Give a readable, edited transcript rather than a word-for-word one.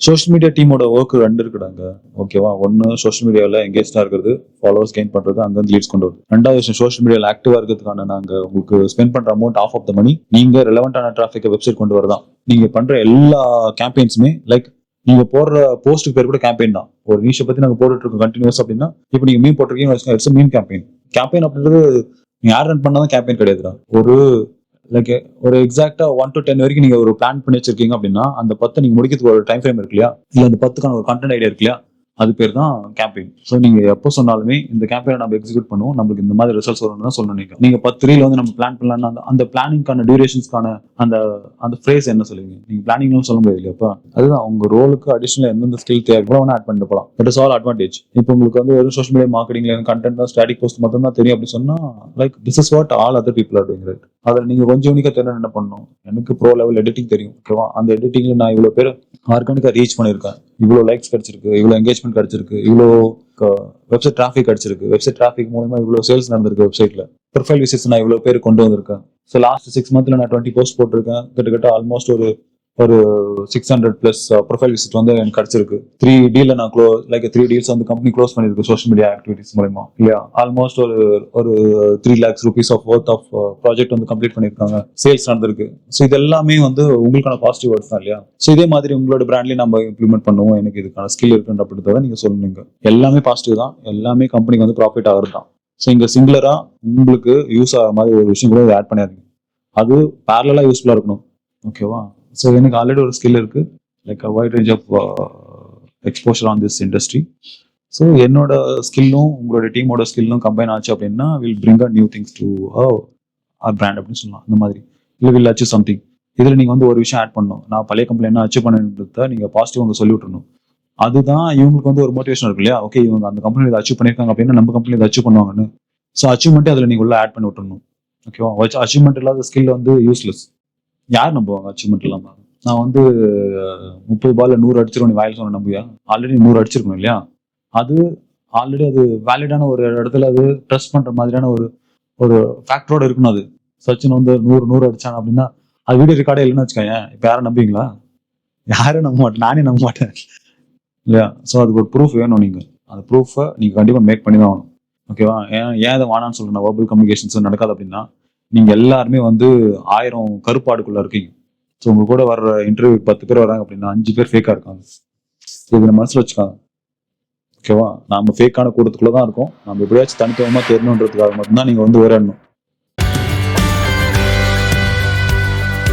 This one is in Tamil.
சோஷியல் மீடியா டீமோட ஒர்க் ரெண்டு இருக்குடாங்க. ஓகேவா? ஒன்னு சோஷியல் மீடியாவில் எங்கேஜா இருக்கிறது, ஃபாலோவர்ஸ் கெயின் பண்றது, அங்கிருந்து லீட்ஸ் கொண்டு வருது. ரெண்டாவது விஷயம், சோஷியல் மீடியாவில் ஆக்டிவா இருக்கிறதுக்கான நாங்க உங்களுக்கு ஸ்பெண்ட் பண்ற அமௌண்ட் ஆஃப் ஆஃப் த மணி நீங்க ரெலவெண்டான டிராஃபிக் வெப்சைட் கொண்டு வரதான். நீங்க பண்ற எல்லா கேம்பெயின்ஸுமே லைக் நீங்க போடுற போஸ்ட்டுக்கு பேர் கூட கேம்பெயின் தான். ஒரு நியூஸை பத்தி நாங்க போட்டுட்டு இருக்கோம் கண்டினியூஸ் அப்படின்னா, இப்போ நீங்க மீன் போட்டிருக்கீங்க, இட்ஸ் மீன் கேம்பெயின். கேம்பெயின் அப்படின்றது நீங்க யார் ரன் பண்ணாதான் கேம்பெயின் கிடையாதுடா. லைக் ஒரு எக்ஸாக்டா 1 to 10 வரைக்கும் நீங்க ஒரு பிளான் பண்ணி வச்சிருக்கீங்க அப்படின்னா, அந்த 10 நீங்க முடிக்கிறதுக்கு ஒரு டைம் ஃப்ரேம் இருக்கு இல்லையா, இல்ல அந்த 10க்கான ஒரு கண்டென்ட் ஐடியா இருக்கு இல்லையா, அது பேர் தான் கேம்பெயின். ஸோ நீங்க எப்போ சொன்னாலுமே இந்த கேம்பெயினை நம்ம எக்ஸிக்யூட் பண்ணுவோம், நம்மளுக்கு இந்த மாதிரி ரிசல்ட்ஸ் வரும்னு தான் சொல்லணும். நீங்க 10 ரீல் வந்து நம்ம பிளான் பண்ணலாம்னா அந்த பிளானிங்கான டியூரேஷன்ஸ்க்கான அந்த அந்த ஃப்ரேஸ் என்ன சொல்லுவீங்க? நீங்க பிளானிங்னு சொல்ல முடியாது இல்லையா? அதுதான் உங்க ரோலுக்கு அடிஷனல் எந்தெந்த ஸ்கில் தேவை ஆட் பண்ணிட்டு போகலாம். That is all advantage. இப்போ உங்களுக்கு வந்து ஒரு சோஷியல் மீடியா மார்க்கெட்டிங்ல கண்டென்ட் தான், ஸ்டாட்டிக் போஸ்ட் மட்டும் தான் தெரியும் அப்படி சொன்னா, like this is what all other people are doing, right? அதில் நீங்க கொஞ்சம் யூனிக்கா தெரியும் என்ன பண்ணணும். எனக்கு ப்ரோ லெவல் எடிட்டிங் தெரியும், ஓகேவா? அந்த எடிட்டிங்ல நான் இவ்வளவு பேர் ஆர்கானிக்கா ரீச் பண்ணிருக்கேன், இவ்வளவு லைக்ஸ் கிடைச்சிருக்கு, இவ்வளவு என்கேஜ்மெண்ட் கிடைச்சிருக்கு, இவ்வளோ வெப்சைட் டிராஃபிக் கிடைச்சிருக்கு, வெப்சைட் டிராஃபிக் மூலமா இவ்வளவு சேல்ஸ் நடந்திருக்கு, வெப்சைட்ல ப்ரொஃபைல் விசிட்ஸ் நான் இவ்வளவு பேர் கொண்டு வந்திருக்கேன். ஸோ லாஸ்ட் 6 monthsல நான் 20 போஸ்ட் போட்டிருக்கேன். கிட்டத்தட்ட ஆல்மோஸ்ட் ஒரு 600+ ப்ரொஃபைல் விசிட் வந்து எனக்கு கிடைச்சிருக்கு. 3 டீல் நான் லைக் 3 டீல்ஸ் வந்து கம்பெனி க்ளோஸ் பண்ணிருக்கு சோஷியல் மீடியா ஆக்டிவிட்டிஸ் மூலமா இல்லையா. ஆல்மோஸ்ட் ஒரு 3 lakhs rupees of worth of project வந்து கம்ப்ளீட் பண்ணிருக்காங்க, சேல்ஸ் நடந்திருக்கு. ஸோ இது எல்லாமே வந்து உங்களுக்கான பாசிட்டிவ் வேர்ட்ஸ் தான் இல்லையா. ஸோ இதே மாதிரி உங்களோட பிராண்ட்லயும் நம்ம இம்ப்ளிமெண்ட் பண்ணுவோம், எனக்கு இதுக்கான ஸ்கில் இருக்குன்ற அப்படின்றத நீங்க சொல்லுங்க. எல்லாமே பாசிட்டிவ் தான், எல்லாமே கம்பெனிக்கு வந்து ப்ராஃபிட் ஆகுறது தான். ஸோ இங்க சிங்குலரா உங்களுக்கு யூஸ் ஆகிற மாதிரி ஒரு விஷயம் கூட ஆட் பண்ணியாருங்க. அது பேரலா யூஸ்ஃபுல்லா இருக்கணும், ஓகேவா? ஸோ எனக்கு ஆல்ரெடி ஒரு ஸ்கில் இருக்கு, like a wide range of exposure on this industry. So என்னோட ஸ்கில்லும் உங்களோட டீமோட ஸ்கில்லும் கம்பைன் ஆச்சு அப்படின்னா will bring a new things to our brand அப்படின்னு சொல்லலாம். அந்த மாதிரி இல்லை வில் அச்சீவ் சம்திங். இதில் நீங்கள் வந்து ஒரு விஷயம் ஆட் பண்ணணும். நான் பழைய கம்பெனி என்ன அச்சீவ் பண்ணுறத நீங்கள் பாசிட்டிவ் அவங்க சொல்லி விட்டுருணும். அதுதான் இவங்களுக்கு வந்து ஒரு மோட்டிவேஷன் இருக்கு இல்லையா. ஓகே, இவங்க அந்த கம்பெனி இதை அச்சீவ் பண்ணியிருக்காங்க அப்படின்னா நம்ம கம்பெனி இதை அச்சீவ் பண்ணுவாங்கன்னு. ஸோ அச்சீவ்மெண்ட்டே அதில் நீங்கள் உள்ள ஆட் பண்ணி விட்டுருணும், ஓகேவா? அச்சீவ்மெண்ட் இல்லாத ஸ்கில் வந்து யூஸ்லெஸ். யார் நம்புவாங்க அச்சீவ்மெண்ட் இல்லாம? நான் வந்து 30 பால்ல 100 அடிச்சிருவோம் நீ வாயில் சொன்ன நம்பியா? ஆல்ரெடி 100 அடிச்சிருக்கணும் இல்லையா. அது ஆல்ரெடி அது வேலிடான ஒரு இடத்துல அது ட்ரஸ்ட் பண்ற மாதிரியான ஒரு ஒரு ஃபேக்டரோட இருக்கணும். அது சச்சின் வந்து 100 அடிச்சாங்க அப்படின்னா அது வீடியோ ரெக்கார்டே இல்லைன்னு வச்சுக்கோங்க, இப்போ யாரும் நம்புவீங்களா? யாரும் நம்ப மாட்டேன், நானே நம்ப மாட்டேன் இல்லையா. ஸோ அதுக்கு ஒரு ப்ரூஃப் வேணும். நீங்க அந்த ப்ரூஃபை நீங்க கண்டிப்பா மேக் பண்ணி தான் ஆகணும், ஓகேவா? ஏன் அதை வானான்னு சொல்றேன், வெர்பல் கம்யூனிகேஷன்ஸ் நடக்காது அப்படின்னா நீங்க எல்லாருமே வந்து 1000 கருப்பாடுக்குள்ள இருக்கீங்க. ஸோ உங்க கூட வர்ற இன்டர்வியூ 10 பேர் வராங்க அப்படின்னா 5 பேர் ஃபேக்கா இருக்காங்க. இதை மனசுல வச்சுக்காங்க, ஓகேவா? நம்ம ஃபேக்கான கூட்டத்துக்குள்ள தான் இருக்கோம். நம்ம எப்படியாச்சும் தனித்துவமா தெரியணுன்றதுக்காக மட்டும்தான் நீங்க வந்து விளையாடணும்.